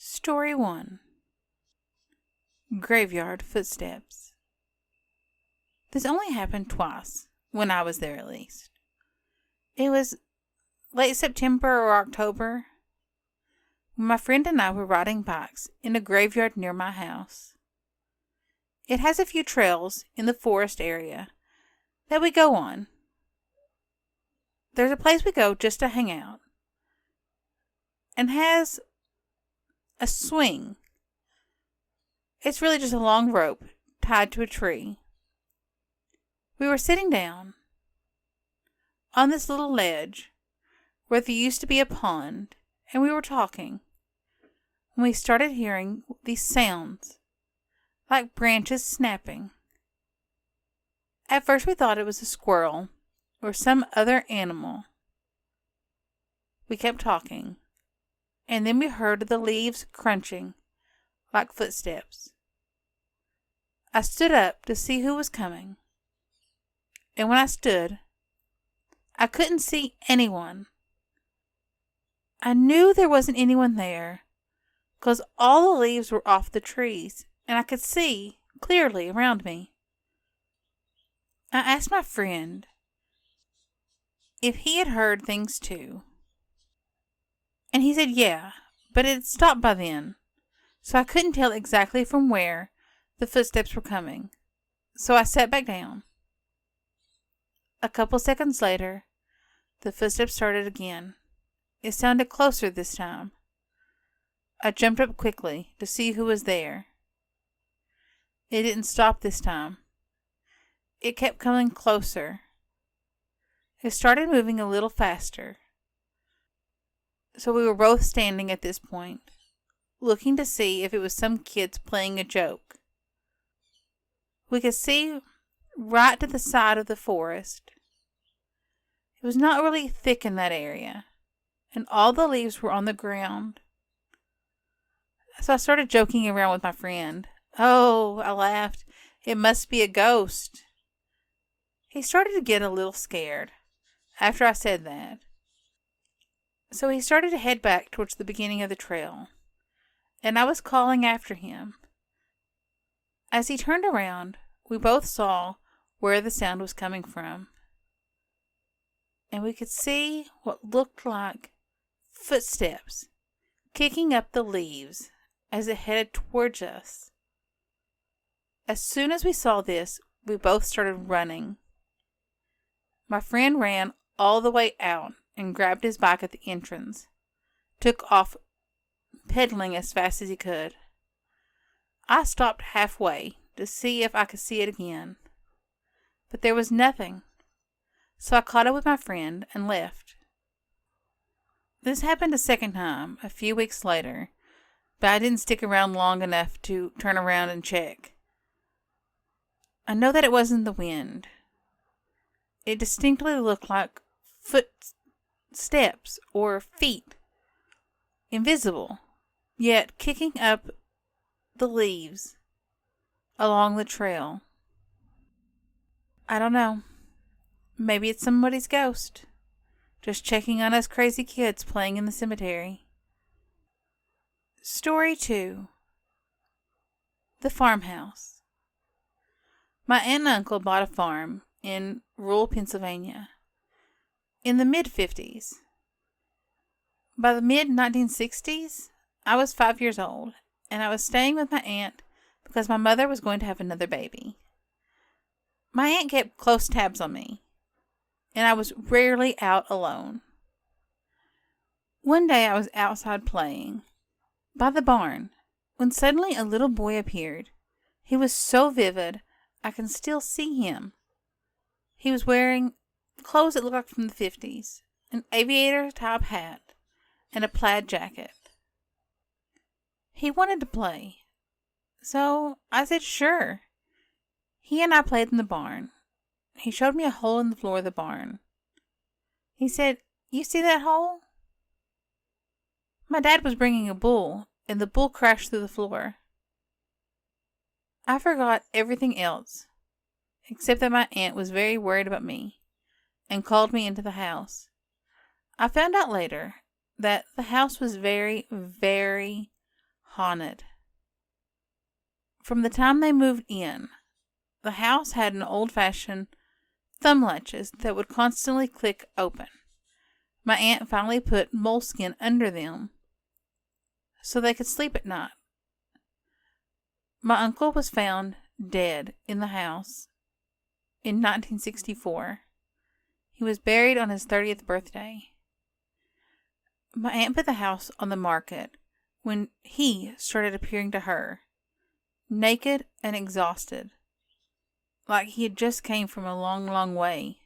Story 1. Graveyard Footsteps. This only happened twice, when I was there at least. It was late September or October, when my friend and I were riding bikes in a graveyard near my house. It has a few trails in the forest area that we go on. There's a place we go just to hang out, and has a swing. It's really just a long rope tied to a tree. We were sitting down on this little ledge where there used to be a pond, and we were talking when we started hearing these sounds like branches snapping. At first we thought it was a squirrel or some other animal. We kept talking, and then we heard the leaves crunching like footsteps. I stood up to see who was coming, and when I stood, I couldn't see anyone. I knew there wasn't anyone there because all the leaves were off the trees, and I could see clearly around me. I asked my friend if he had heard things too, and he said yeah, but it had stopped by then, so I couldn't tell exactly from where the footsteps were coming, so I sat back down. A couple seconds later, the footsteps started again. It sounded closer this time. I jumped up quickly to see who was there. It didn't stop this time. It kept coming closer. It started moving a little faster. So we were both standing at this point, looking to see if it was some kids playing a joke. We could see right to the side of the forest. It was not really thick in that area, and all the leaves were on the ground. So I started joking around with my friend. "Oh," I laughed, "it must be a ghost." He started to get a little scared after I said that. So he started to head back towards the beginning of the trail, and I was calling after him. As he turned around, we both saw where the sound was coming from, and we could see what looked like footsteps kicking up the leaves as it headed towards us. As soon as we saw this, we both started running. My friend ran all the way out and grabbed his bike at the entrance, took off pedaling as fast as he could. I stopped halfway to see if I could see it again, but there was nothing, so I caught up with my friend and left. This happened a second time a few weeks later, but I didn't stick around long enough to turn around and check. I know that it wasn't the wind. It distinctly looked like footsteps or feet, invisible, yet kicking up the leaves along the trail. I don't know. Maybe it's somebody's ghost, just checking on us crazy kids playing in the cemetery. Story 2. The Farmhouse. My aunt and uncle bought a farm in rural Pennsylvania in the mid-50s. By the mid-1960s, I was 5 years old, and I was staying with my aunt because my mother was going to have another baby. My aunt kept close tabs on me, and I was rarely out alone. One day I was outside playing by the barn when suddenly a little boy appeared. He was so vivid, I can still see him. He was wearing clothes that looked like from the 50s, an aviator-type hat, and a plaid jacket. He wanted to play, so I said sure. He and I played in the barn. He showed me a hole in the floor of the barn. He said, "You see that hole?" My dad was bringing a bull, and the bull crashed through the floor. I forgot everything else, except that my aunt was very worried about me, and called me into the house. I found out later that the house was very, very haunted. From the time they moved in, the house had an old-fashioned thumb latches that would constantly click open. My aunt finally put moleskin under them so they could sleep at night. My uncle was found dead in the house in 1964. He was buried on his 30th birthday. My aunt put the house on the market when he started appearing to her, naked and exhausted, like he had just came from a long, long way.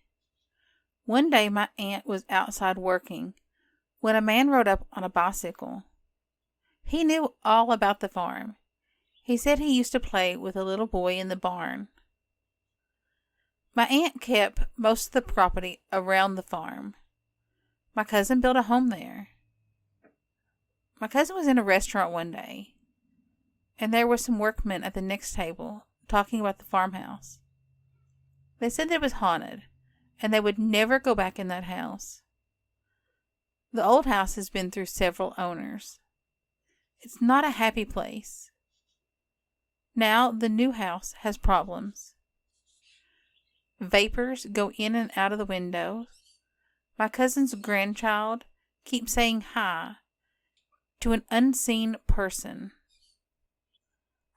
One day my aunt was outside working when a man rode up on a bicycle. He knew all about the farm. He said he used to play with a little boy in the barn. My aunt kept most of the property around the farm. My cousin built a home there. My cousin was in a restaurant one day, and there were some workmen at the next table talking about the farmhouse. They said that it was haunted, and they would never go back in that house. The old house has been through several owners. It's not a happy place. Now the new house has problems. Vapors go in and out of the windows. My cousin's grandchild keeps saying hi to an unseen person.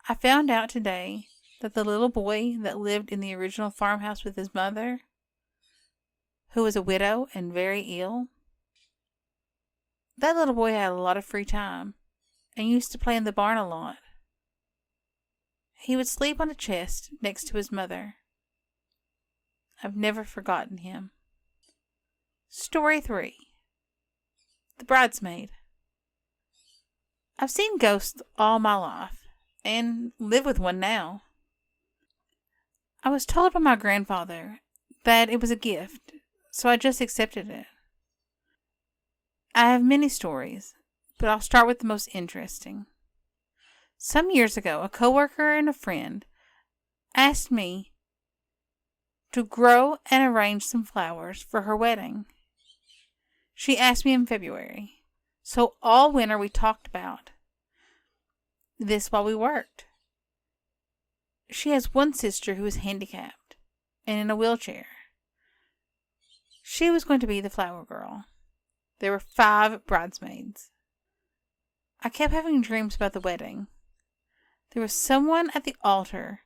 I found out today that the little boy that lived in the original farmhouse with his mother, who was a widow and very ill, that little boy had a lot of free time and used to play in the barn a lot. He would sleep on a chest next to his mother. I've never forgotten him. Story 3. The Bridesmaid. I've seen ghosts all my life, and live with one now. I was told by my grandfather that it was a gift, so I just accepted it. I have many stories, but I'll start with the most interesting. Some years ago, a coworker and a friend asked me to grow and arrange some flowers for her wedding. She asked me in February, so all winter we talked about this while we worked. She has one sister who is handicapped and in a wheelchair. She was going to be the flower girl. There were 5 bridesmaids. I kept having dreams about the wedding. There was someone at the altar,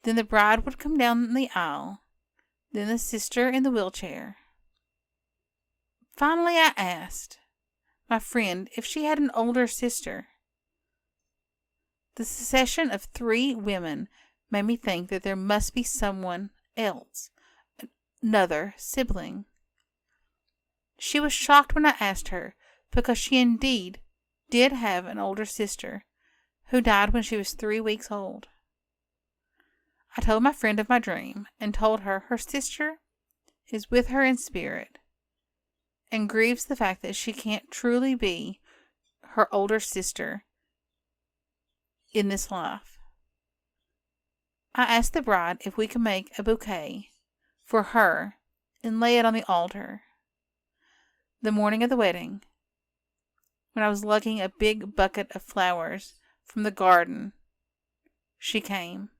then the bride would come down the aisle, then the sister in the wheelchair. Finally, I asked my friend if she had an older sister. The succession of 3 women made me think that there must be someone else, another sibling. She was shocked when I asked her, because she indeed did have an older sister who died when she was 3 weeks old. I told my friend of my dream and told her her sister is with her in spirit and grieves the fact that she can't truly be her older sister in this life. I asked the bride if we could make a bouquet for her and lay it on the altar. The morning of the wedding, when I was lugging a big bucket of flowers from the garden, she came.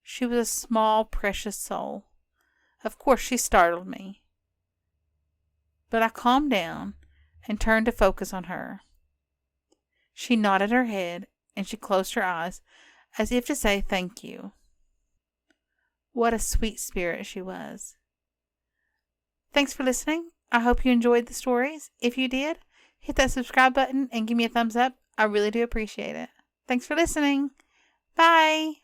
She was a small, precious soul. Of course, she startled me. But I calmed down and turned to focus on her. She nodded her head and she closed her eyes as if to say thank you. What a sweet spirit she was. Thanks for listening. I hope you enjoyed the stories. If you did, hit that subscribe button and give me a thumbs up. I really do appreciate it. Thanks for listening. Bye.